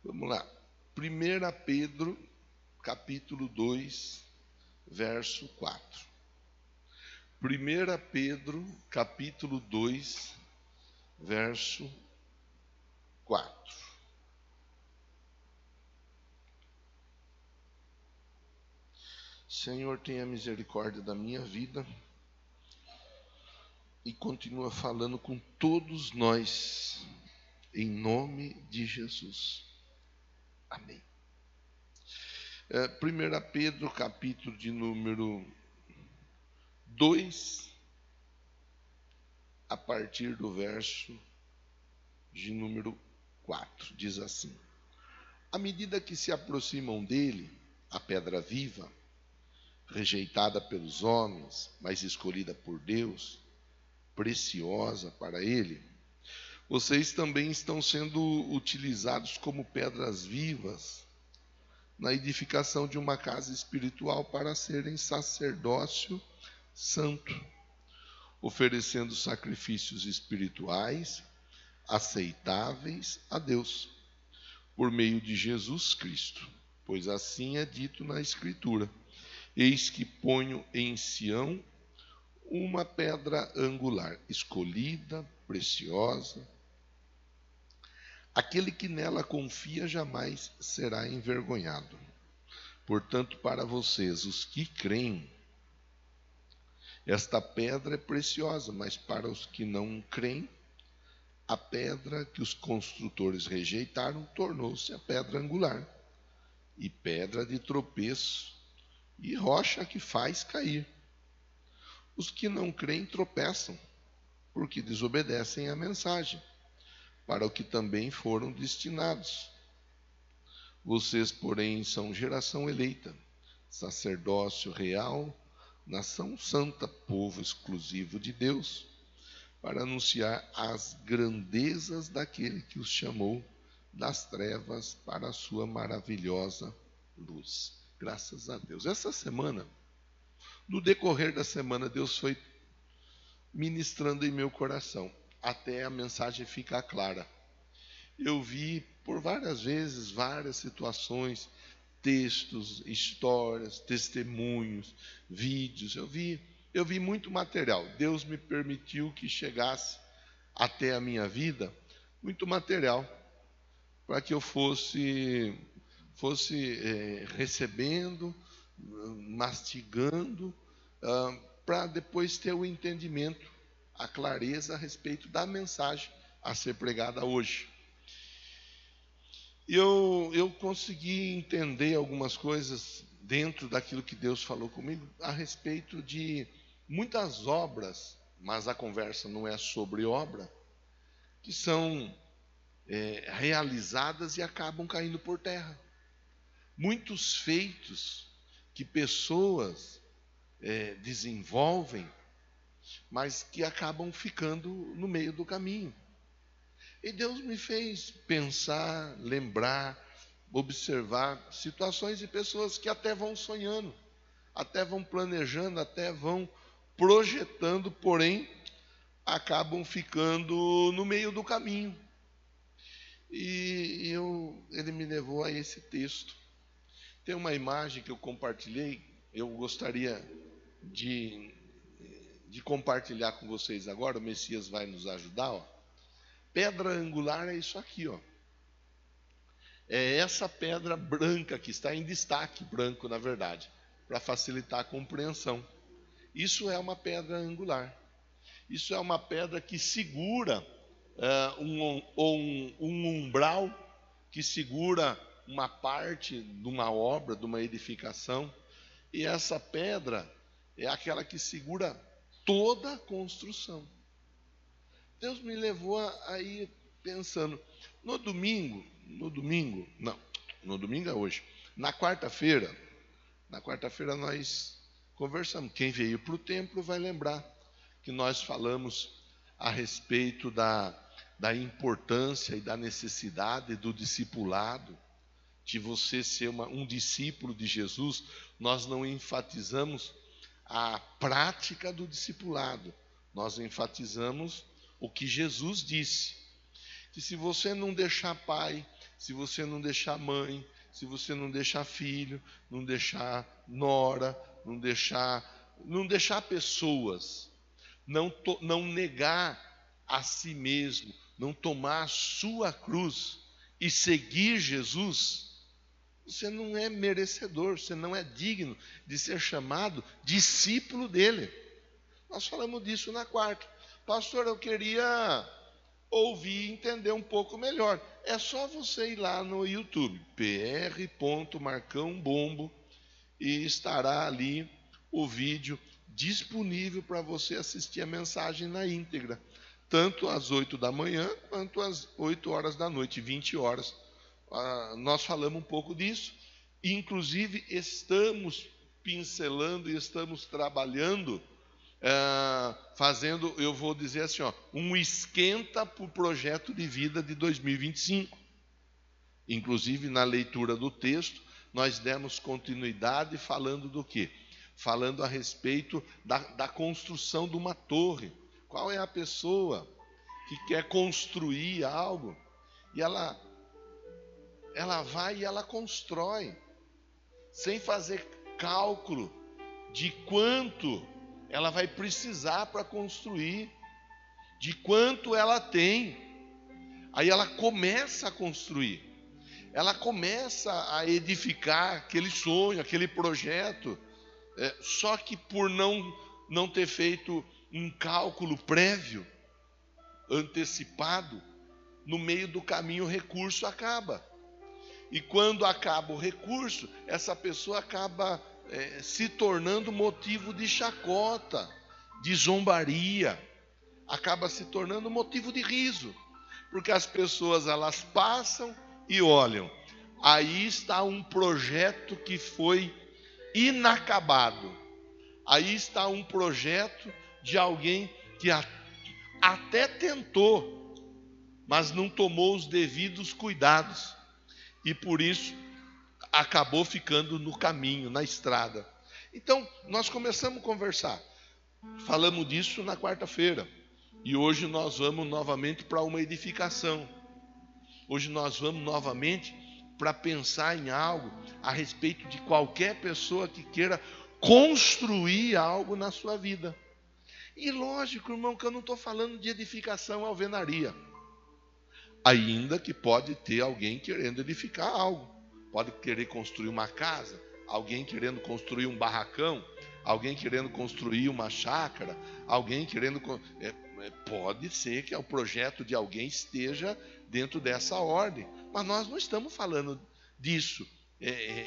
Vamos lá. 1 Pedro, capítulo 2, verso 4. 1 Pedro, capítulo 2, verso 4. Senhor, tenha misericórdia da minha vida e continua falando com todos nós, em nome de Jesus. Amém. 1 Pedro, capítulo de número 2, a partir do verso de número 4, diz assim: à medida que se aproximam dele, a pedra viva, rejeitada pelos homens, mas escolhida por Deus, preciosa para ele, vocês também estão sendo utilizados como pedras vivas na edificação de uma casa espiritual para serem sacerdócio santo, oferecendo sacrifícios espirituais aceitáveis a Deus, por meio de Jesus Cristo. Pois assim é dito na Escritura: eis que ponho em Sião uma pedra angular, escolhida, preciosa. Aquele que nela confia jamais será envergonhado. Portanto, para vocês, os que creem, esta pedra é preciosa, mas para os que não creem, a pedra que os construtores rejeitaram tornou-se a pedra angular, e pedra de tropeço, e rocha que faz cair. Os que não creem tropeçam, porque desobedecem à mensagem, para o que também foram destinados. Vocês, porém, são geração eleita, sacerdócio real, nação santa, povo exclusivo de Deus, para anunciar as grandezas daquele que os chamou das trevas para a sua maravilhosa luz. Graças a Deus. Essa semana, no decorrer da semana, Deus foi ministrando em meu coração, até a mensagem ficar clara. Eu vi por várias vezes, várias situações, textos, histórias, testemunhos, vídeos. Eu vi muito material. Deus me permitiu que chegasse até a minha vida muito material, para que eu fosse recebendo, mastigando, para depois ter o entendimento, a clareza a respeito da mensagem a ser pregada hoje. E eu consegui entender algumas coisas dentro daquilo que Deus falou comigo a respeito de muitas obras, mas a conversa não é sobre obra, que são realizadas e acabam caindo por terra. Muitos feitos que pessoas desenvolvem, mas que acabam ficando no meio do caminho. E Deus me fez pensar, lembrar, observar situações de pessoas que até vão sonhando, até vão planejando, até vão projetando, porém acabam ficando no meio do caminho. E ele me levou a esse texto. Tem uma imagem que eu compartilhei, eu gostaria de compartilhar com vocês agora. O Messias vai nos ajudar, ó. Pedra angular é isso aqui, ó. É essa pedra branca que está em destaque, branco na verdade, para facilitar a compreensão. Isso é uma pedra angular. Isso é uma pedra que segura um umbral, que segura uma parte de uma obra, de uma edificação. E essa pedra é aquela que segura toda a construção. Deus me levou a ir pensando. No domingo é hoje. Na quarta-feira nós conversamos. Quem veio para o templo vai lembrar que nós falamos a respeito da importância e da necessidade do discipulado, de você ser um discípulo de Jesus. Nós não enfatizamos a prática do discipulado, nós enfatizamos o que Jesus disse, que se você não deixar pai, se você não deixar mãe, se você não deixar filho, não deixar nora, não deixar pessoas, não negar a si mesmo, não tomar a sua cruz e seguir Jesus, você não é merecedor, você não é digno de ser chamado discípulo dele. Nós falamos disso na quarta. Pastor, eu queria ouvir e entender um pouco melhor. É só você ir lá no YouTube, pr.marcãobombo, e estará ali o vídeo disponível para você assistir a mensagem na íntegra, tanto às 8 da manhã quanto às 8 horas da noite, 20 horas. Nós falamos um pouco disso, e inclusive estamos pincelando e estamos trabalhando, fazendo, eu vou dizer assim, um esquenta para o projeto de vida de 2025. Inclusive, na leitura do texto, nós demos continuidade falando do quê? Falando a respeito da construção de uma torre. Qual é a pessoa que quer construir algo e ela vai e ela constrói, sem fazer cálculo de quanto ela vai precisar para construir, de quanto ela tem. Aí ela começa a construir, ela começa a edificar aquele sonho, aquele projeto, só que por não ter feito um cálculo prévio, antecipado, no meio do caminho o recurso acaba. E quando acaba o recurso, essa pessoa acaba se tornando motivo de chacota, de zombaria, acaba se tornando motivo de riso, porque as pessoas elas passam e olham, aí está um projeto que foi inacabado, aí está um projeto de alguém que até tentou, mas não tomou os devidos cuidados, e por isso acabou ficando no caminho, na estrada. Então, nós começamos a conversar. Falamos disso na quarta-feira. E hoje nós vamos novamente para uma edificação. Hoje nós vamos novamente para pensar em algo a respeito de qualquer pessoa que queira construir algo na sua vida. E lógico, irmão, que eu não estou falando de edificação alvenaria. Ainda que pode ter alguém querendo edificar algo. Pode querer construir uma casa, alguém querendo construir um barracão, alguém querendo construir uma chácara, alguém querendo... pode ser que o projeto de alguém esteja dentro dessa ordem. Mas nós não estamos falando disso,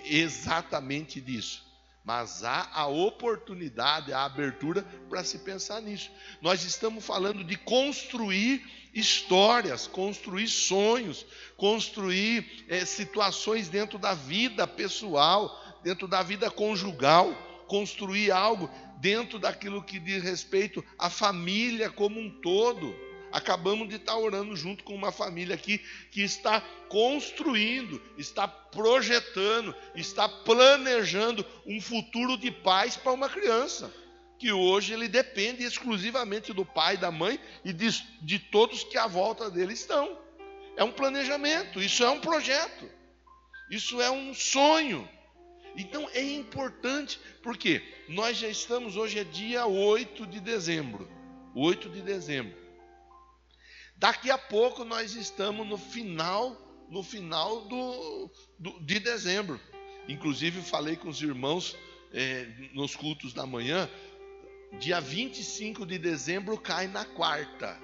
exatamente disso. Mas há a oportunidade, a abertura para se pensar nisso. Nós estamos falando de construir histórias, construir sonhos, construir situações dentro da vida pessoal, dentro da vida conjugal, construir algo dentro daquilo que diz respeito à família como um todo. Acabamos de estar orando junto com uma família aqui que está construindo, está projetando, está planejando um futuro de paz para uma criança, que hoje ele depende exclusivamente do pai, da mãe e de todos que à volta dele estão. É um planejamento, isso é um projeto, isso é um sonho. Então é importante, porque nós já estamos, hoje é dia 8 de dezembro. 8 de dezembro. Daqui a pouco nós estamos no final de dezembro. Inclusive falei com os irmãos nos cultos da manhã, dia 25 de dezembro cai na quarta.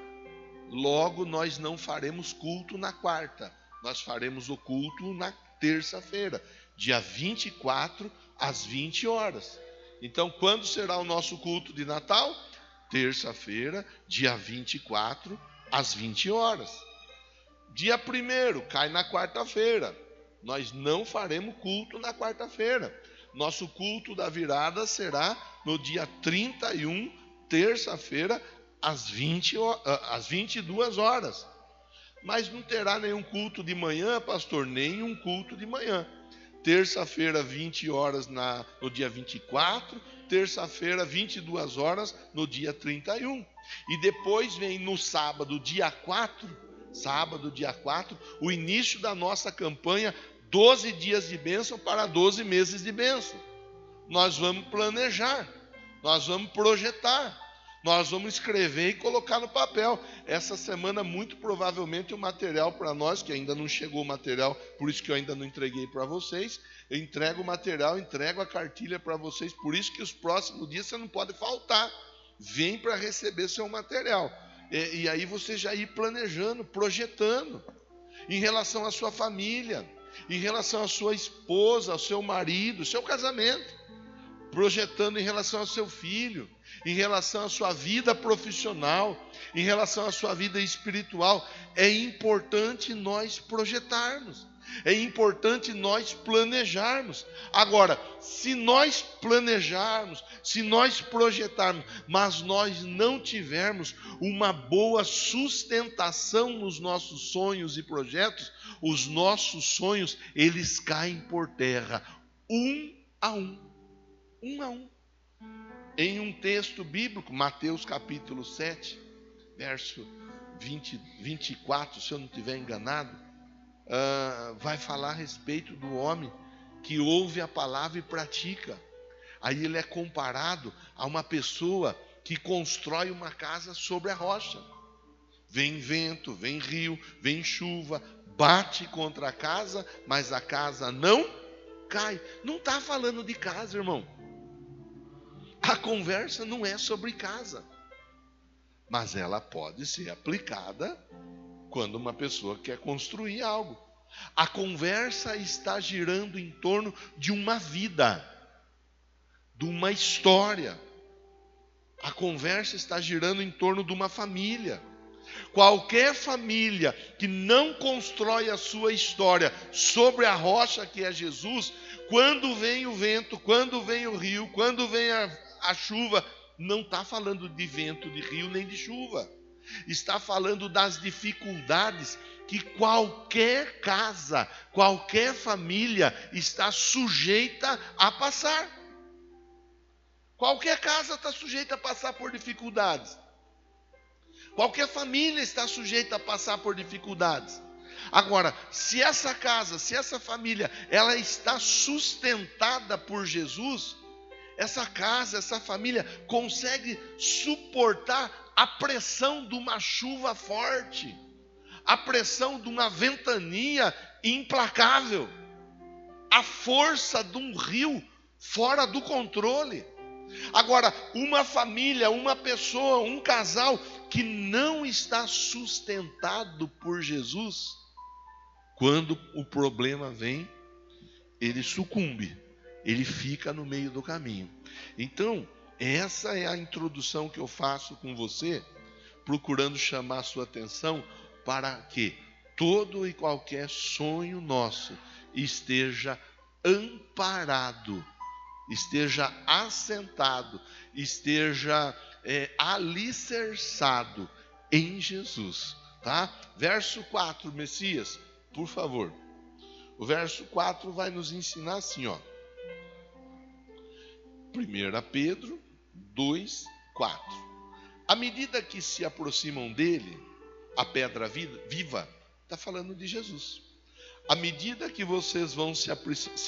Logo nós não faremos culto na quarta, nós faremos o culto na terça-feira, dia 24 às 20 horas. Então quando será o nosso culto de Natal? Terça-feira, dia 24 às 20 horas. Dia 1º cai na quarta-feira. Nós não faremos culto na quarta-feira. Nosso culto da virada será no dia 31, terça-feira, às 22 horas. Mas não terá nenhum culto de manhã, pastor, nenhum culto de manhã. Terça-feira, 20 horas no dia 24, terça-feira, 22 horas no dia 31. E depois vem no sábado, dia 4, sábado, dia 4, o início da nossa campanha 12 dias de bênção para 12 meses de bênção. Nós vamos planejar, nós vamos projetar, nós vamos escrever e colocar no papel. Essa semana, muito provavelmente, o material para nós, que ainda não chegou o material, por isso que eu ainda não entreguei para vocês, eu entrego o material, entrego a cartilha para vocês, por isso que os próximos dias você não pode faltar. Vem para receber seu material. E aí você já ir planejando, projetando, em relação à sua família, em relação à sua esposa, ao seu marido, seu casamento, projetando em relação ao seu filho, em relação à sua vida profissional, em relação à sua vida espiritual. É importante nós projetarmos, é importante nós planejarmos. Agora, se nós planejarmos, se nós projetarmos, mas nós não tivermos uma boa sustentação nos nossos sonhos e projetos, os nossos sonhos, eles caem por terra, um a um. Em um texto bíblico, Mateus capítulo 7, verso 24, se eu não estiver enganado, vai falar a respeito do homem que ouve a palavra e pratica. Aí ele é comparado a uma pessoa que constrói uma casa sobre a rocha. Vem vento, vem rio, vem chuva, bate contra a casa, mas a casa não cai. Não está falando de casa, irmão. A conversa não é sobre casa, mas ela pode ser aplicada quando uma pessoa quer construir algo. A conversa está girando em torno de uma vida, de uma história. A conversa está girando em torno de uma família. Qualquer família que não constrói a sua história sobre a rocha que é Jesus, quando vem o vento, quando vem o rio, quando vem a chuva, não está falando de vento, de rio, nem de chuva. Está falando das dificuldades que qualquer casa, qualquer família está sujeita a passar. Qualquer casa está sujeita a passar por dificuldades. Qualquer família está sujeita a passar por dificuldades. Agora, se essa casa, se essa família, ela está sustentada por Jesus, essa casa, essa família consegue suportar a pressão de uma chuva forte, a pressão de uma ventania implacável, a força de um rio fora do controle. Agora, uma família, uma pessoa, um casal que não está sustentado por Jesus, quando o problema vem, ele sucumbe, ele fica no meio do caminho. Então, essa é a introdução que eu faço com você, procurando chamar a sua atenção para que todo e qualquer sonho nosso esteja amparado, esteja assentado, esteja alicerçado em Jesus, tá? Verso 4, Messias, por favor. O verso 4 vai nos ensinar assim, ó. 1 Pedro 2, 4. À medida que se aproximam dele, a pedra viva, está falando de Jesus. À medida que vocês vão se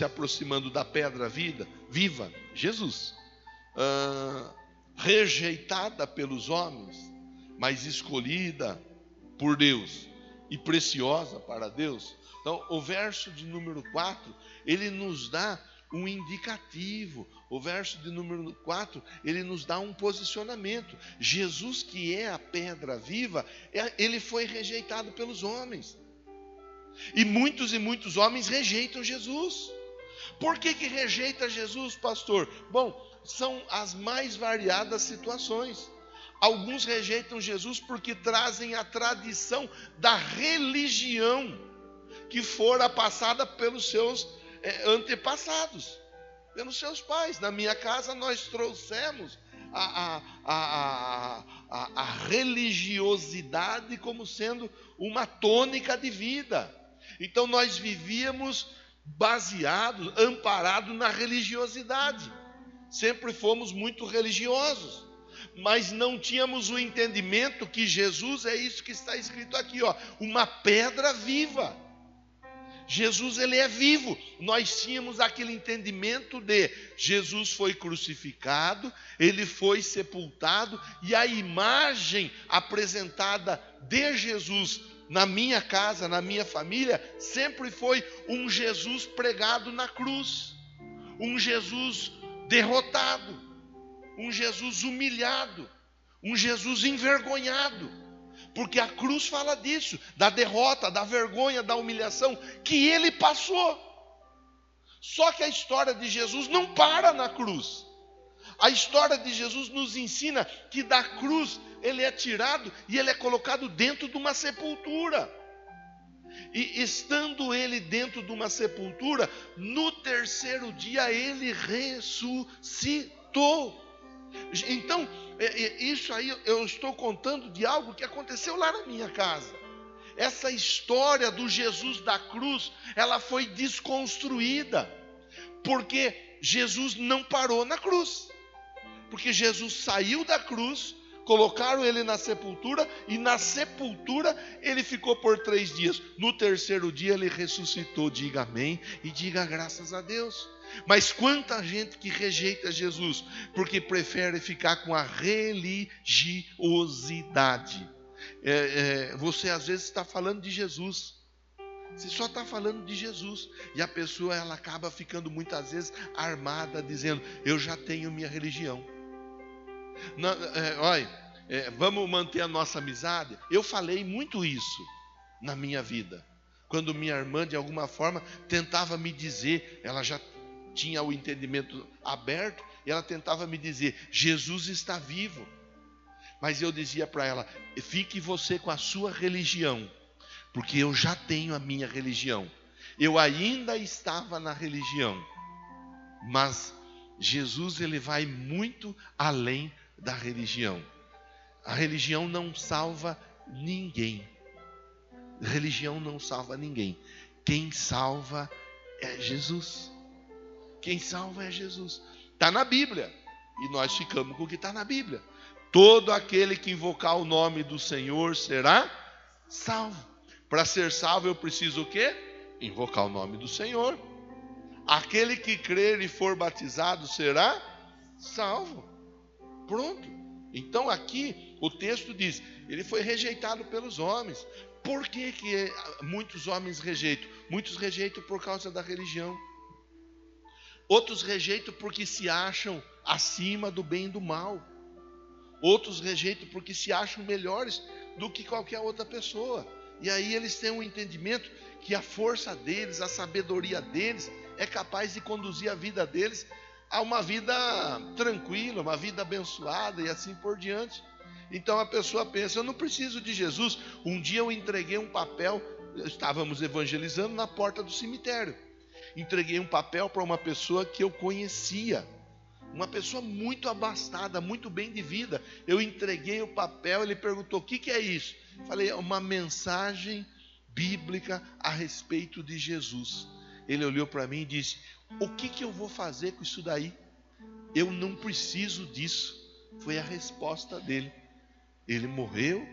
aproximando da pedra viva, Jesus, rejeitada pelos homens, mas escolhida por Deus e preciosa para Deus. Então, o verso de número 4, ele nos dá um indicativo. O verso de número 4, ele nos dá um posicionamento. Jesus, que é a pedra viva, ele foi rejeitado pelos homens. E muitos homens rejeitam Jesus. Por que rejeita Jesus, pastor? Bom, são as mais variadas situações. Alguns rejeitam Jesus porque trazem a tradição da religião que fora passada pelos seus antepassados, pelos seus pais. Na minha casa nós trouxemos a religiosidade como sendo uma tônica de vida. Então nós vivíamos baseados, amparados na religiosidade. Sempre fomos muito religiosos. mas não tínhamos o entendimento que Jesus é isso que está escrito aqui, ó, uma pedra viva. Jesus, ele é vivo. Nós tínhamos aquele entendimento de Jesus foi crucificado, ele foi sepultado, e a imagem apresentada de Jesus na minha casa, na minha família, sempre foi um Jesus pregado na cruz, um Jesus derrotado, um Jesus humilhado, um Jesus envergonhado. Porque a cruz fala disso, da derrota, da vergonha, da humilhação que ele passou. Só que a história de Jesus não para na cruz. A história de Jesus nos ensina que da cruz ele é tirado e ele é colocado dentro de uma sepultura. E estando ele dentro de uma sepultura, no terceiro dia ele ressuscitou. Então, isso aí eu estou contando de algo que aconteceu lá na minha casa. Essa história do Jesus da cruz, ela foi desconstruída, porque Jesus não parou na cruz. Porque Jesus saiu da cruz, colocaram ele na sepultura, e na sepultura ele ficou por 3 dias. No terceiro dia ele ressuscitou. Diga amém e diga graças a Deus. Mas quanta gente que rejeita Jesus, porque prefere ficar com a religiosidade. Você às vezes está falando de Jesus, você só está falando de Jesus, e a pessoa ela acaba ficando muitas vezes armada, dizendo, eu já tenho minha religião. Olha, vamos manter a nossa amizade. Eu falei muito isso na minha vida, quando minha irmã de alguma forma tentava me dizer, ela já tinha o entendimento aberto, e ela tentava me dizer, Jesus está vivo. Mas eu dizia para ela, fique você com a sua religião, porque eu já tenho a minha religião. Eu ainda estava na religião, mas Jesus, ele vai muito além da religião. A religião não salva ninguém. A religião não salva ninguém. Quem salva é Jesus. Quem salva é Jesus. Está na Bíblia. E nós ficamos com o que está na Bíblia. Todo aquele que invocar o nome do Senhor será salvo. Para ser salvo eu preciso o quê? Invocar o nome do Senhor. Aquele que crer e for batizado será salvo. Pronto. Então aqui o texto diz, ele foi rejeitado pelos homens. Por que muitos homens rejeitam? Muitos rejeitam por causa da religião. Outros rejeitam porque se acham acima do bem e do mal. Outros rejeitam porque se acham melhores do que qualquer outra pessoa. E aí eles têm um entendimento que a força deles, a sabedoria deles, é capaz de conduzir a vida deles a uma vida tranquila, uma vida abençoada e assim por diante. Então a pessoa pensa, eu não preciso de Jesus. Um dia eu entreguei um papel, estávamos evangelizando na porta do cemitério. Entreguei um papel para uma pessoa que eu conhecia, uma pessoa muito abastada, muito bem de vida. Eu entreguei o papel, ele perguntou, o que é isso? Falei, é uma mensagem bíblica a respeito de Jesus. Ele olhou para mim e disse, o que eu vou fazer com isso daí? Eu não preciso disso. Foi a resposta dele. Ele morreu,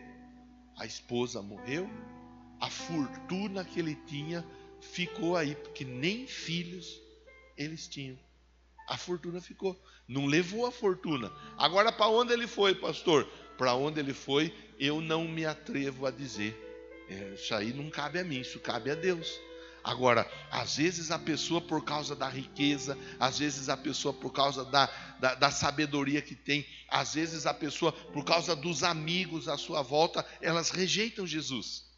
a esposa morreu, a fortuna que ele tinha ficou aí, porque nem filhos eles tinham. A fortuna ficou, não levou a fortuna. Agora para onde ele foi, pastor? Para onde ele foi, eu não me atrevo a dizer. Isso aí não cabe a mim, isso cabe a Deus. Agora, às vezes a pessoa por causa da riqueza, às vezes a pessoa por causa da sabedoria que tem, às vezes a pessoa por causa dos amigos à sua volta, elas rejeitam Jesus.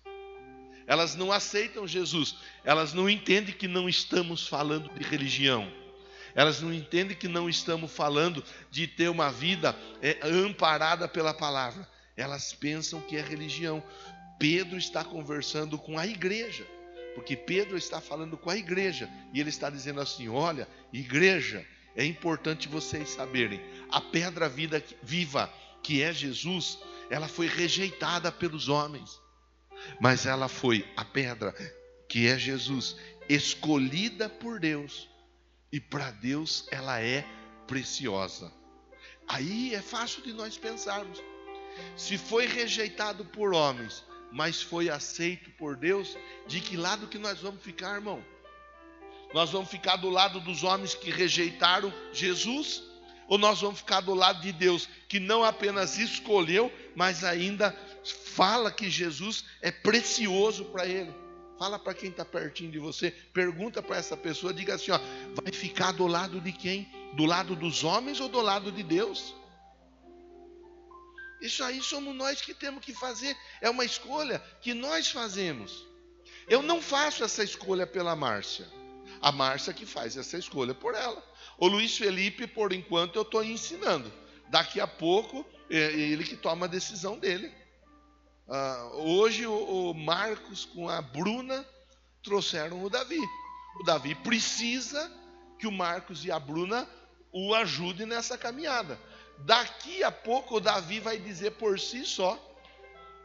Elas não aceitam Jesus. Elas não entendem que não estamos falando de religião. Elas não entendem que não estamos falando de ter uma vida amparada pela palavra. Elas pensam que é religião. Pedro está conversando com a igreja, porque Pedro está falando com a igreja, e ele está dizendo assim, olha, igreja, é importante vocês saberem, a pedra viva que é Jesus, ela foi rejeitada pelos homens, mas ela foi a pedra que é Jesus, escolhida por Deus, e para Deus ela é preciosa. Aí é fácil de nós pensarmos. Se foi rejeitado por homens, mas foi aceito por Deus, de que lado que nós vamos ficar, irmão? Nós vamos ficar do lado dos homens que rejeitaram Jesus? Ou nós vamos ficar do lado de Deus, que não apenas escolheu, mas ainda fala que Jesus é precioso para ele? Fala para quem está pertinho de você, pergunta para essa pessoa, diga assim, ó, vai ficar do lado de quem? Do lado dos homens ou do lado de Deus? Isso aí somos nós que temos que fazer, é uma escolha que nós fazemos. Eu não faço essa escolha pela Márcia, a Márcia que faz essa escolha por ela. O Luiz Felipe, por enquanto, eu estou ensinando. Daqui a pouco, é ele que toma a decisão dele. Hoje o Marcos com a Bruna trouxeram o Davi. O Davi precisa que o Marcos e a Bruna o ajudem nessa caminhada. Daqui a pouco o Davi vai dizer por si só,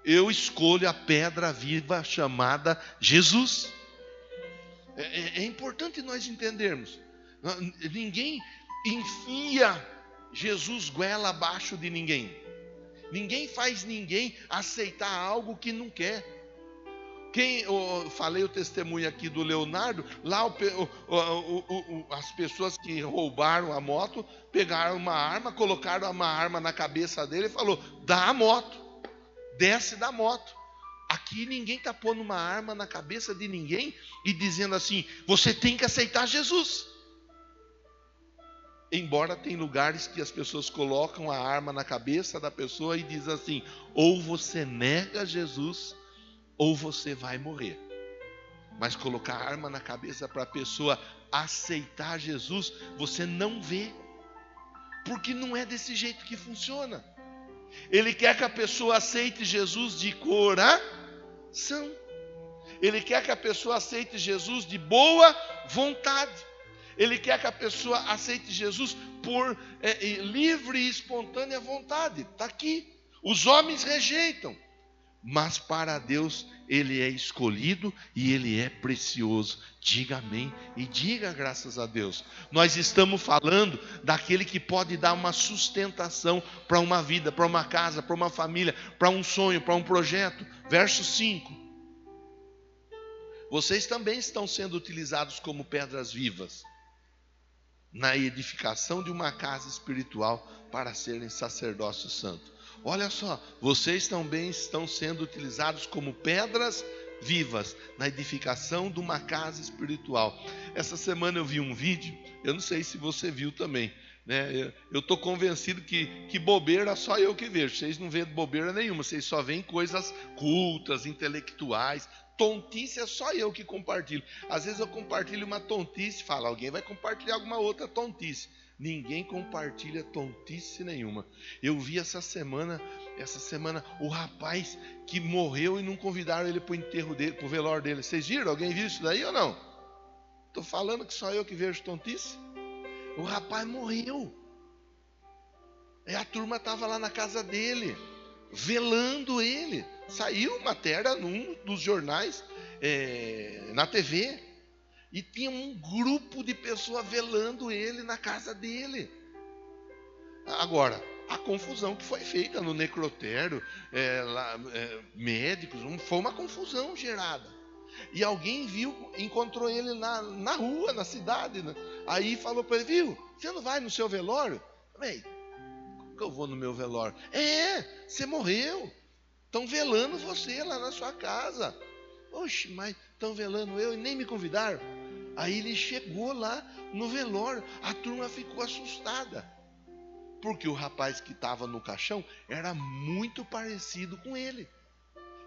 eu escolho a pedra viva chamada Jesus. É importante nós entendermos. Ninguém enfia Jesus goela abaixo de ninguém. Ninguém faz ninguém aceitar algo que não quer. Eu falei o testemunho aqui do Leonardo, lá as pessoas que roubaram a moto, pegaram uma arma, colocaram uma arma na cabeça dele e falou, dá a moto, desce da moto. Aqui ninguém está pondo uma arma na cabeça de ninguém e dizendo assim, você tem que aceitar Jesus. Embora tem lugares que as pessoas colocam a arma na cabeça da pessoa e diz assim, ou você nega Jesus, ou você vai morrer. Mas colocar a arma na cabeça para a pessoa aceitar Jesus, você não vê. Porque não é desse jeito que funciona. Ele quer que a pessoa aceite Jesus de coração. Ele quer que a pessoa aceite Jesus de boa vontade. Ele quer que a pessoa aceite Jesus por livre e espontânea vontade. Está aqui. Os homens rejeitam. Mas para Deus ele é escolhido e ele é precioso. Diga amém e diga graças a Deus. Nós estamos falando daquele que pode dar uma sustentação para uma vida, para uma casa, para uma família, para um sonho, para um projeto. Verso 5. Vocês também estão sendo utilizados como pedras vivas na edificação de uma casa espiritual para serem sacerdócio santo. Olha só, vocês também estão sendo utilizados como pedras vivas na edificação de uma casa espiritual. Essa semana eu vi um vídeo, eu não sei se você viu também, né? Eu estou convencido que bobeira só eu que vejo. Vocês não veem bobeira nenhuma, vocês só veem coisas cultas, intelectuais. Tontice é só eu que compartilho. Às vezes eu compartilho uma tontice, fala, alguém vai compartilhar alguma outra tontice. Ninguém compartilha tontice nenhuma. Eu vi essa semana, o rapaz que morreu e não convidaram ele para o enterro dele, para o velório dele. Vocês viram? Alguém viu isso daí ou não? Estou falando que só eu que vejo tontice. O rapaz morreu. E a turma estava lá na casa dele, velando ele. Saiu matéria num dos jornais, na TV. E tinha um grupo de pessoas velando ele na casa dele. Agora, a confusão que foi feita no necrotério, médicos, foi uma confusão gerada. E alguém viu, encontrou ele na rua, na cidade, né? Aí falou para ele, viu, você não vai no seu velório? Falei, como que eu vou no meu velório? Você morreu. Estão velando você lá na sua casa. Oxe, mas estão velando eu e nem me convidaram. Aí ele chegou lá no velório, a turma ficou assustada, porque o rapaz que estava no caixão era muito parecido com ele,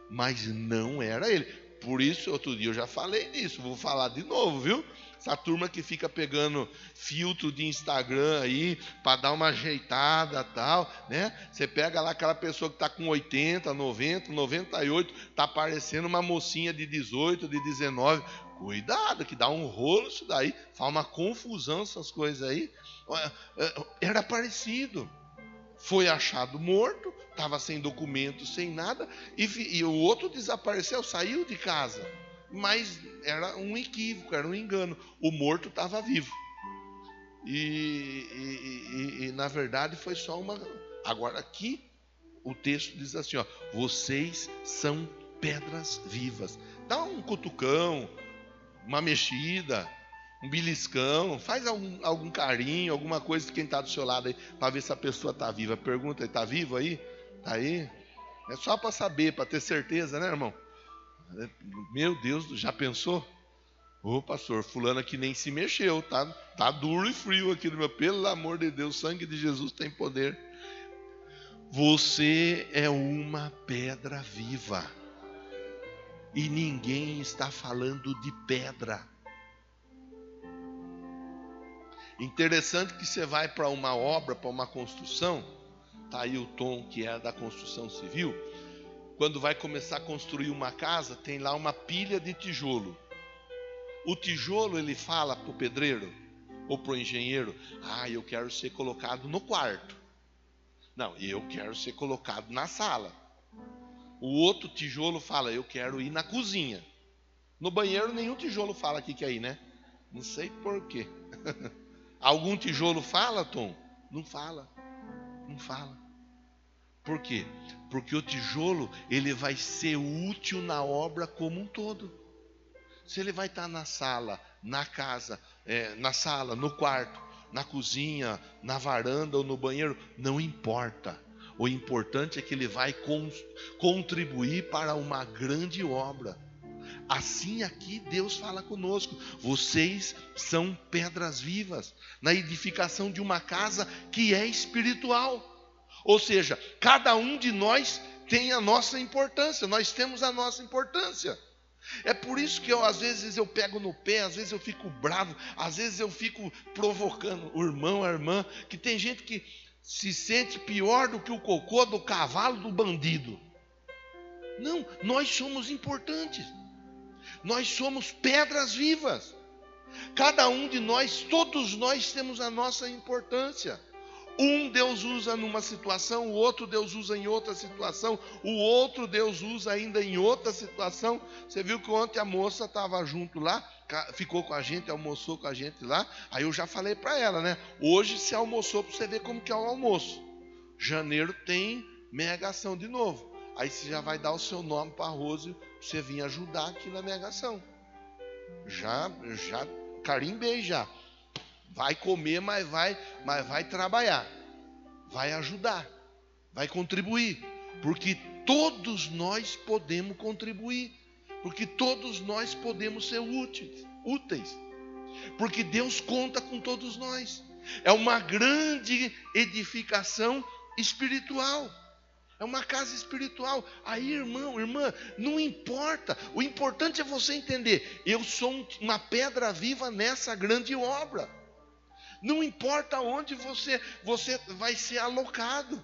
mas não era ele. Por isso, outro dia eu já falei disso, vou falar de novo, viu? Essa turma que fica pegando filtro de Instagram aí, para dar uma ajeitada e tal, né? Você pega lá aquela pessoa que está com 80, 90, 98, está parecendo uma mocinha de 18, de 19. Cuidado, que dá um rolo isso daí, faz uma confusão essas coisas aí. Era parecido. Foi achado morto, estava sem documento, sem nada, e o outro desapareceu, saiu de casa. Mas era um equívoco, era um engano. O morto estava vivo. E na verdade foi só uma. Agora aqui o texto diz assim, ó: vocês são pedras vivas. Dá um cutucão, uma mexida, um beliscão, faz algum carinho, alguma coisa de quem está do seu lado aí, para ver se a pessoa está viva. Pergunta, está vivo aí? Está aí? É só para saber, para ter certeza, né, irmão? Meu Deus, já pensou? Ô, pastor, fulano aqui nem se mexeu, tá duro e frio aqui no meu. Pelo amor de Deus, o sangue de Jesus tem poder. Você é uma pedra viva. E ninguém está falando de pedra. Interessante que você vai para uma obra, para uma construção, tá aí o Tom, que é da construção civil. Quando vai começar a construir uma casa, tem lá uma pilha de tijolo. O tijolo, ele fala para o pedreiro ou para o engenheiro: eu quero ser colocado no quarto. Não, eu quero ser colocado na sala. O outro tijolo fala: eu quero ir na cozinha. No banheiro nenhum tijolo fala aqui que é aí, né? Não sei por quê. Algum tijolo fala, Tom? Não fala. Não fala. Por quê? Porque o tijolo, ele vai ser útil na obra como um todo. Se ele vai estar na sala, na casa, na sala, no quarto, na cozinha, na varanda ou no banheiro, não importa. O importante é que ele vai contribuir para uma grande obra. Assim aqui Deus fala conosco: vocês são pedras vivas na edificação de uma casa que é espiritual. Ou seja, cada um de nós tem a nossa importância, nós temos a nossa importância. É por isso que às vezes eu pego no pé, às vezes eu fico bravo, às vezes eu fico provocando o irmão, a irmã, que tem gente que se sente pior do que o cocô do cavalo do bandido. Não, nós somos importantes. Nós somos pedras vivas. Cada um de nós, todos nós temos a nossa importância. Um Deus usa numa situação, o outro Deus usa em outra situação, o outro Deus usa ainda em outra situação. Você viu que ontem a moça estava junto lá, ficou com a gente, almoçou com a gente lá. Aí eu já falei para ela, né? Hoje se almoçou para você ver como que é o almoço. Janeiro tem mega ação de novo. Aí você já vai dar o seu nome para a Rose, você vir ajudar aqui na mega ação. Já carimbei já. Vai comer, mas vai trabalhar, vai ajudar, vai contribuir, porque todos nós podemos contribuir, porque todos nós podemos ser úteis, porque Deus conta com todos nós. É uma grande edificação espiritual, é uma casa espiritual. Aí, irmão, irmã, não importa, o importante é você entender: eu sou uma pedra viva nessa grande obra. Não importa onde você vai ser alocado.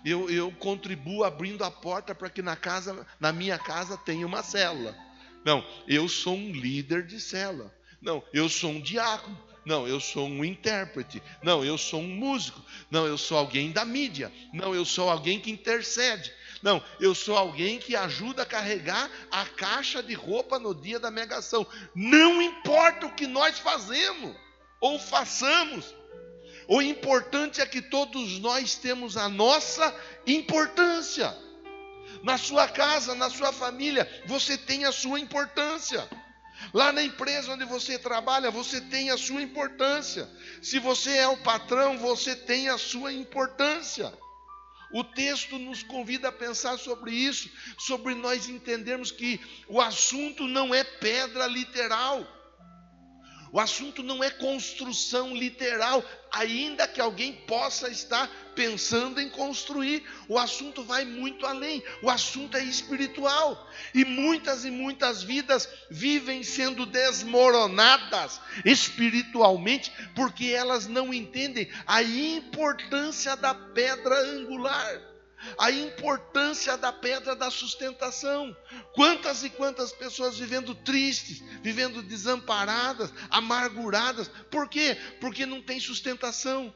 Eu contribuo abrindo a porta para que na minha casa tenha uma célula. Não, eu sou um líder de célula. Não, eu sou um diácono. Não, eu sou um intérprete. Não, eu sou um músico. Não, eu sou alguém da mídia. Não, eu sou alguém que intercede. Não, eu sou alguém que ajuda a carregar a caixa de roupa no dia da mega ação. Não importa o que nós fazemos ou façamos, o importante é que todos nós temos a nossa importância. Na sua casa, na sua família, você tem a sua importância. Lá na empresa onde você trabalha, você tem a sua importância. Se você é o patrão, você tem a sua importância. O texto nos convida a pensar sobre isso, sobre nós entendermos que o assunto não é pedra literal. O assunto não é construção literal, ainda que alguém possa estar pensando em construir. O assunto vai muito além, o assunto é espiritual. E muitas vidas vivem sendo desmoronadas espiritualmente, porque elas não entendem a importância da pedra angular, a importância da pedra da sustentação. Quantas e quantas pessoas vivendo tristes, vivendo desamparadas, amarguradas. Por quê? Porque não tem sustentação.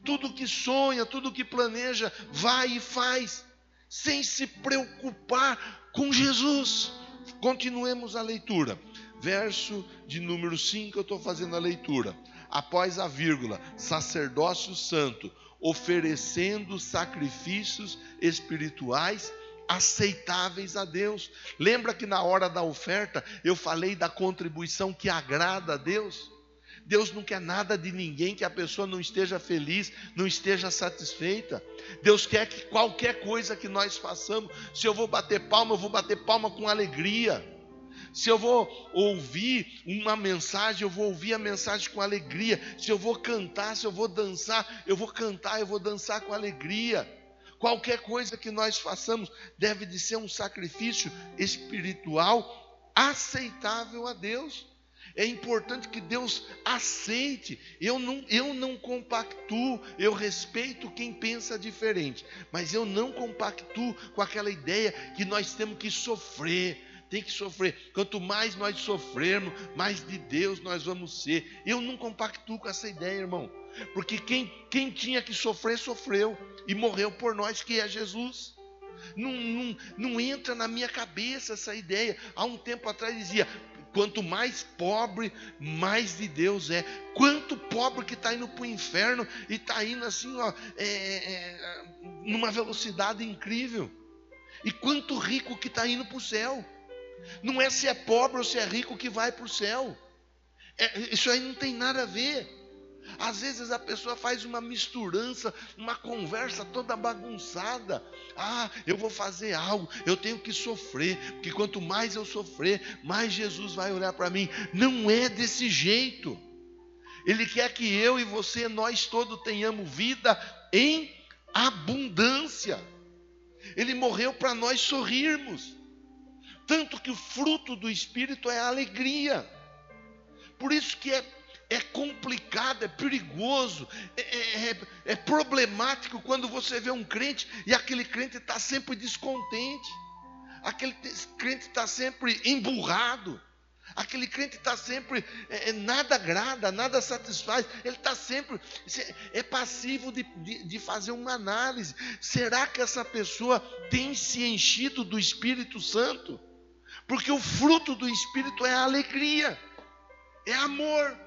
Tudo que sonha, tudo que planeja, vai e faz, sem se preocupar com Jesus. Continuemos a leitura. verso de número 5, eu estou fazendo a leitura. Após a vírgula, sacerdócio santo, oferecendo sacrifícios espirituais aceitáveis a Deus. Lembra que na hora da oferta eu falei da contribuição que agrada a Deus? Deus não quer nada de ninguém que a pessoa não esteja feliz, não esteja satisfeita. Deus quer que qualquer coisa que nós façamos, se eu vou bater palma, eu vou bater palma com alegria. Se eu vou ouvir uma mensagem, eu vou ouvir a mensagem com alegria. Se eu vou cantar, se eu vou dançar, eu vou cantar, eu vou dançar com alegria. Qualquer coisa que nós façamos deve de ser um sacrifício espiritual aceitável a Deus. É importante que Deus aceite. Eu não compactuo, eu respeito quem pensa diferente, mas eu não compactuo com aquela ideia que nós temos que sofrer. Tem que sofrer. Quanto mais nós sofrermos, mais de Deus nós vamos ser. Eu não compactuo com essa ideia, irmão. Porque quem tinha que sofrer, sofreu. E morreu por nós, que é Jesus. Não entra na minha cabeça essa ideia. Há um tempo atrás dizia: quanto mais pobre, mais de Deus é. Quanto pobre que está indo para o inferno e está indo assim, ó, numa velocidade incrível. E quanto rico que está indo para o céu. Não é se é pobre ou se é rico que vai para o céu. Isso aí não tem nada a ver. Às vezes a pessoa faz uma misturança, uma conversa toda bagunçada. Eu vou fazer algo, eu tenho que sofrer, porque quanto mais eu sofrer, mais Jesus vai olhar para mim. Não é desse jeito. Ele quer que eu e você, nós todos tenhamos vida em abundância. Ele morreu para nós sorrirmos. Tanto que o fruto do Espírito é a alegria. Por isso que é complicado, é perigoso, é problemático quando você vê um crente e aquele crente está sempre descontente, aquele crente está sempre emburrado, aquele crente está sempre, nada agrada, nada satisfaz, ele está sempre, é passivo de fazer uma análise. Será que essa pessoa tem se enchido do Espírito Santo? Porque o fruto do Espírito é a alegria, é amor,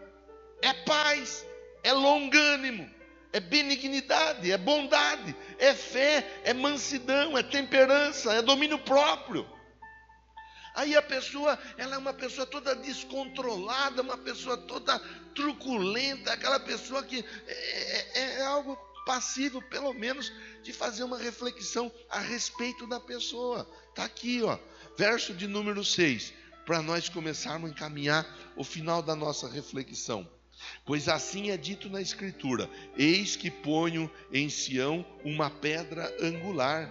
é paz, é longânimo, é benignidade, é bondade, é fé, é mansidão, é temperança, é domínio próprio. Aí a pessoa, ela é uma pessoa toda descontrolada, uma pessoa toda truculenta, aquela pessoa que é algo passível, pelo menos, de fazer uma reflexão a respeito da pessoa. Está aqui, ó, verso de número 6, para nós começarmos a encaminhar o final da nossa reflexão. Pois assim é dito na Escritura: eis que ponho em Sião uma pedra angular,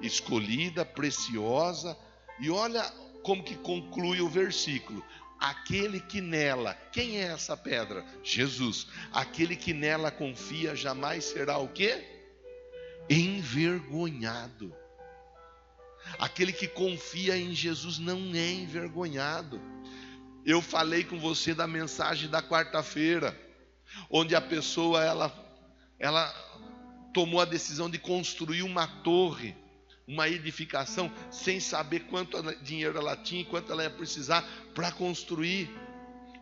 escolhida, preciosa. E olha como que conclui o versículo: aquele que nela, quem é essa pedra? Jesus. Aquele que nela confia jamais será o quê? Envergonhado. Aquele que confia em Jesus não é envergonhado. Eu falei com você da mensagem da quarta-feira, onde a pessoa ela tomou a decisão de construir uma torre, uma edificação, sem saber quanto dinheiro ela tinha e quanto ela ia precisar para construir.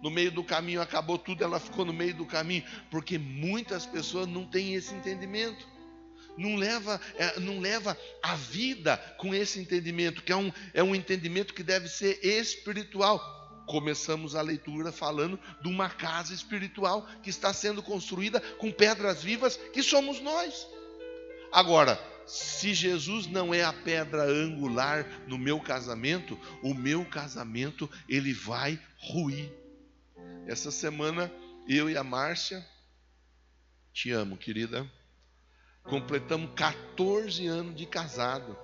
No meio do caminho acabou tudo, ela ficou no meio do caminho, porque muitas pessoas não têm esse entendimento. Não leva a vida com esse entendimento, que é um entendimento que deve ser espiritual. Começamos a leitura falando de uma casa espiritual que está sendo construída com pedras vivas, que somos nós. Agora, se Jesus não é a pedra angular no meu casamento, o meu casamento ele vai ruir. Essa semana eu e a Márcia, te amo, querida, completamos 14 anos de casado.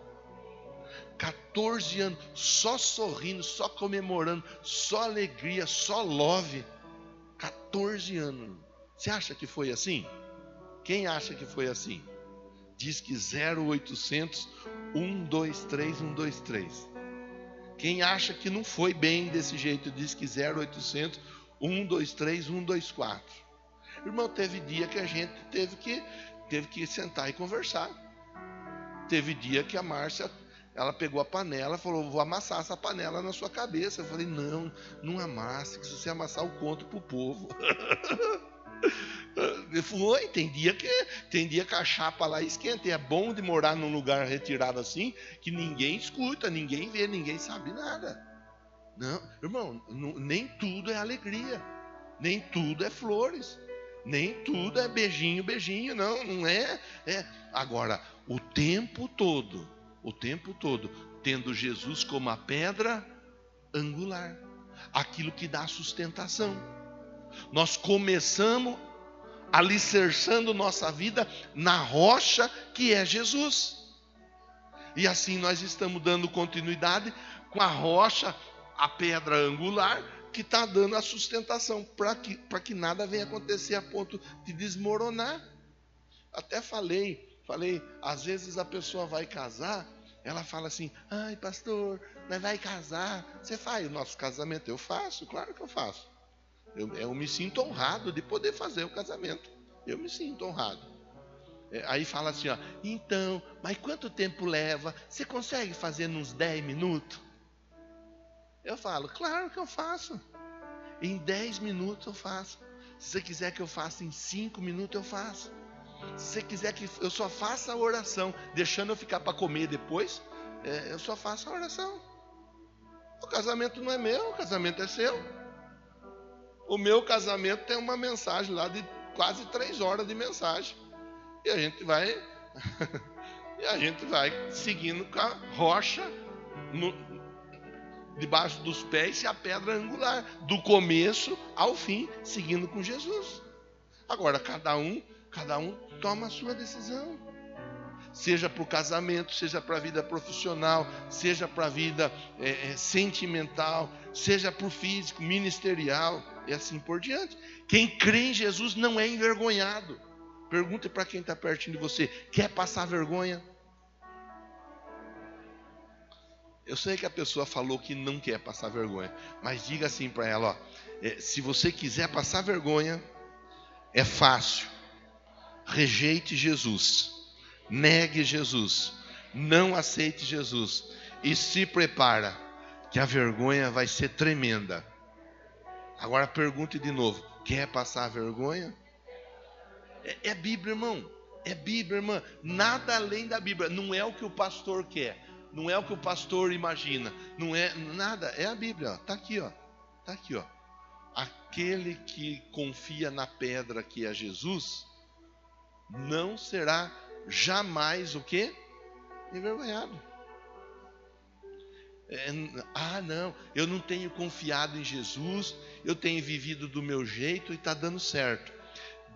14 anos, só sorrindo, só comemorando, só alegria, só love. 14 anos. Você acha que foi assim? Quem acha que foi assim? Diz que 0800 123 123. Quem acha que não foi bem desse jeito, diz que 0800 123 124. Irmão, teve dia que a gente teve que sentar e conversar. Teve dia que a Márcia Ela pegou a panela e falou: vou amassar essa panela na sua cabeça. Eu falei: não, não amasse, que se você amassar eu conto pro povo. Foi, tem dia que a chapa lá esquenta. E é bom de morar num lugar retirado assim, que ninguém escuta, ninguém vê, ninguém sabe nada. Não, irmão, nem tudo é alegria, nem tudo é flores, nem tudo é beijinho, beijinho, não é. Agora, o tempo todo, tendo Jesus como a pedra angular, aquilo que dá sustentação. Nós começamos alicerçando nossa vida na rocha que é Jesus. E assim nós estamos dando continuidade com a rocha, a pedra angular, que está dando a sustentação para que nada venha acontecer a ponto de desmoronar. Até falei, às vezes a pessoa vai casar, ela fala assim: ai pastor, mas vai casar, você faz o nosso casamento? Eu faço, claro que eu faço. Eu me sinto honrado de poder fazer o casamento. Eu me sinto honrado. Aí fala assim, ó: então, mas quanto tempo leva? Você consegue fazer nos 10 minutos? Eu falo: claro que eu faço. Em 10 minutos eu faço. Se você quiser que eu faça em 5 minutos, eu faço. Se você quiser que eu só faça a oração, deixando eu ficar para comer depois, eu só faço a oração. O casamento não é meu, o casamento é seu. O meu casamento tem uma mensagem lá de quase 3 horas de mensagem. E a gente vai seguindo com a rocha debaixo dos pés e a pedra angular, do começo ao fim, seguindo com Jesus. Agora, cada um toma a sua decisão. Seja para o casamento, seja para a vida profissional, seja para a vida sentimental, seja para o físico, ministerial, e assim por diante. Quem crê em Jesus não é envergonhado. Pergunte para quem está pertinho de você: quer passar vergonha? Eu sei que a pessoa falou que não quer passar vergonha, mas diga assim para ela: se você quiser passar vergonha, é fácil. Rejeite Jesus, negue Jesus, não aceite Jesus e se prepara, que a vergonha vai ser tremenda. Agora pergunte de novo: quer passar vergonha? É Bíblia, irmão. É Bíblia, irmã. Nada além da Bíblia. Não é o que o pastor quer, não é o que o pastor imagina, não é nada. É a Bíblia. Está aqui, ó. Está aqui, ó. Aquele que confia na pedra que é Jesus não será jamais o quê? Envergonhado. Não, eu não tenho confiado em Jesus, eu tenho vivido do meu jeito e está dando certo.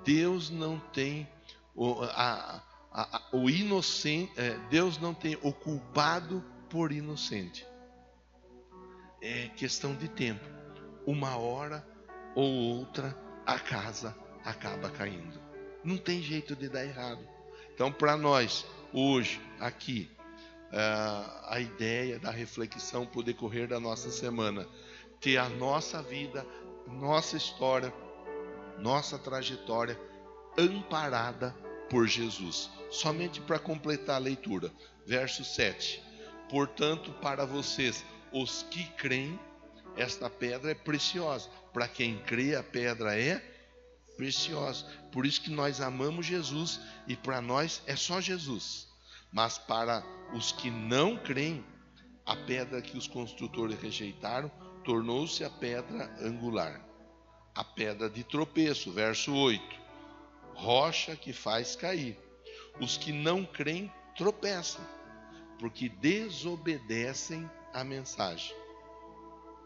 Deus não tem o inocente, Deus não tem o culpado por inocente. É questão de tempo. Uma hora ou outra a casa acaba caindo. Não tem jeito de dar errado. Então, para nós, hoje, aqui, a ideia da reflexão para o decorrer da nossa semana, ter a nossa vida, nossa história, nossa trajetória amparada por Jesus. Somente para completar a leitura, verso 7. Portanto, para vocês, os que creem, esta pedra é preciosa. Para quem crê, a pedra é preciosa. Por isso que nós amamos Jesus e para nós é só Jesus. Mas para os que não creem, a pedra que os construtores rejeitaram tornou-se a pedra angular, a pedra de tropeço, verso 8, rocha que faz cair. Os que não creem tropeçam, porque desobedecem a mensagem,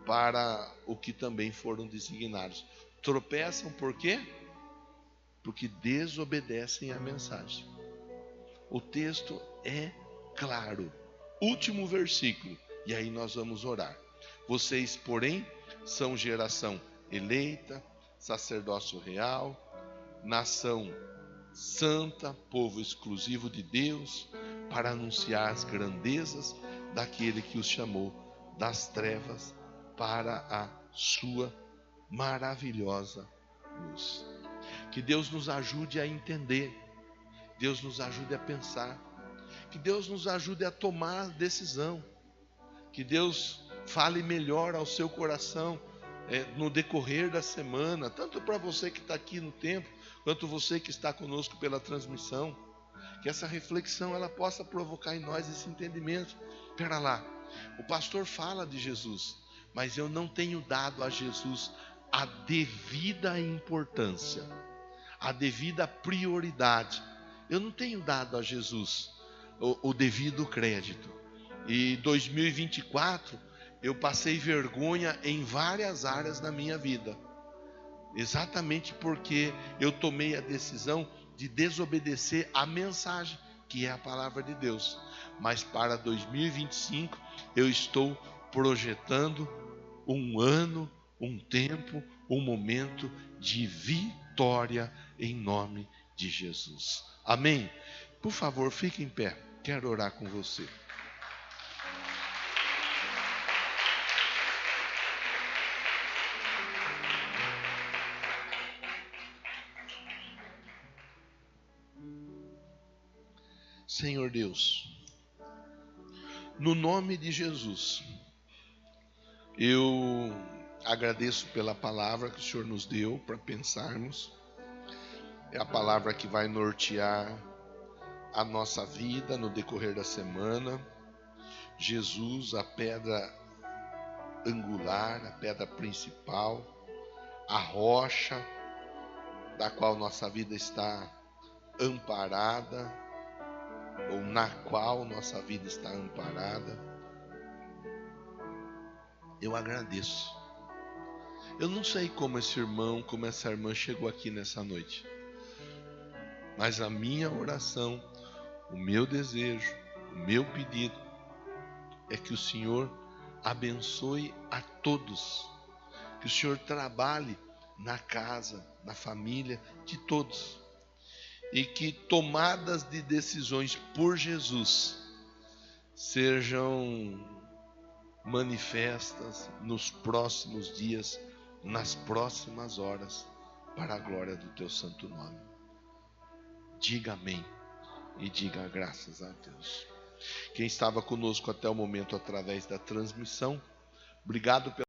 para o que também foram designados. Tropeçam por quê? Porque desobedecem a mensagem. O texto é claro. Último versículo, e aí nós vamos orar. Vocês, porém, são geração eleita, sacerdócio real, nação santa, povo exclusivo de Deus, para anunciar as grandezas daquele que os chamou das trevas para a sua maravilhosa luz. Que Deus nos ajude a entender, Deus nos ajude a pensar, Que Deus nos ajude a tomar decisão. Que Deus fale melhor ao seu coração no decorrer da semana, tanto para você que está aqui no templo, quanto você que está conosco pela transmissão. Que essa reflexão ela possa provocar em nós esse entendimento. Espera lá, o pastor fala de Jesus, mas eu não tenho dado a Jesus a devida importância, a devida prioridade. Eu não tenho dado a Jesus o devido crédito. E 2024 eu passei vergonha em várias áreas da minha vida, exatamente porque eu tomei a decisão de desobedecer a mensagem, que é a palavra de Deus. Mas para 2025 eu estou projetando um ano, um tempo, um momento de vitória em nome de Jesus. Amém? Por favor, fique em pé. Quero orar com você. Senhor Deus, no nome de Jesus, eu agradeço pela palavra que o Senhor nos deu para pensarmos. É a palavra que vai nortear a nossa vida no decorrer da semana. Jesus, a pedra angular, a pedra principal, a rocha da qual nossa vida está amparada, ou na qual nossa vida está amparada. Eu agradeço. Eu não sei como esse irmão, como essa irmã chegou aqui nessa noite, mas a minha oração, o meu desejo, o meu pedido é que o Senhor abençoe a todos, que o Senhor trabalhe na casa, na família de todos, e que tomadas de decisões por Jesus sejam manifestas nos próximos dias, nas próximas horas, para a glória do teu santo nome. Diga amém e diga graças a Deus. Quem estava conosco até o momento através da transmissão, obrigado pela